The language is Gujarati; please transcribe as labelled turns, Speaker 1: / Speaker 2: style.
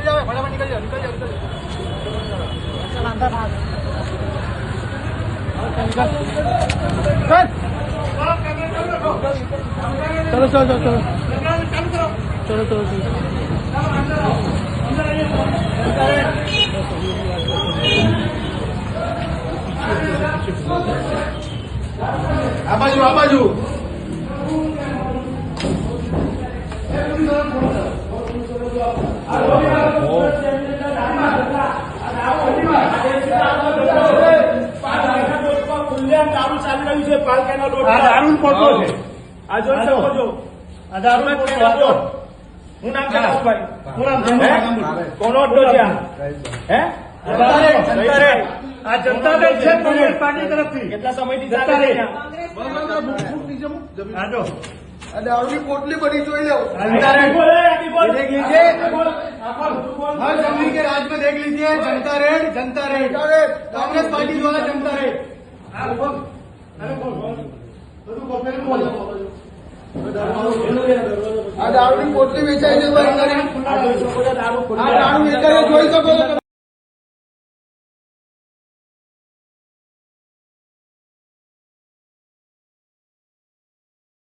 Speaker 1: जाओ फटाफट निकल जाओ चलो चलो चलो चलो चलो आ बाजू દારૂ ચાલી રહ્યું છે પાલકાના રોડ દારૂ પોટલો છે આ જોઈ શકો છો આ દારૂ પોટલો હું નામ ભાઈ હું નામ કોનો અડ્ડો છે હે આ જનતા દળ છે કોંગ્રેસ પાર્ટી તરફથી કેટલા સમયથી ચાલે છે આ જો દારૂની પોટલી બની જોઈ लो देख लीजिए हर जमीन के राज में देख लीजिए जनता रेड कांग्रेस पार्टी द्वारा जनता रेड આ દારૂની પોટલી વેચાય છે દારૂ વેચાય જોઈ શકો છો।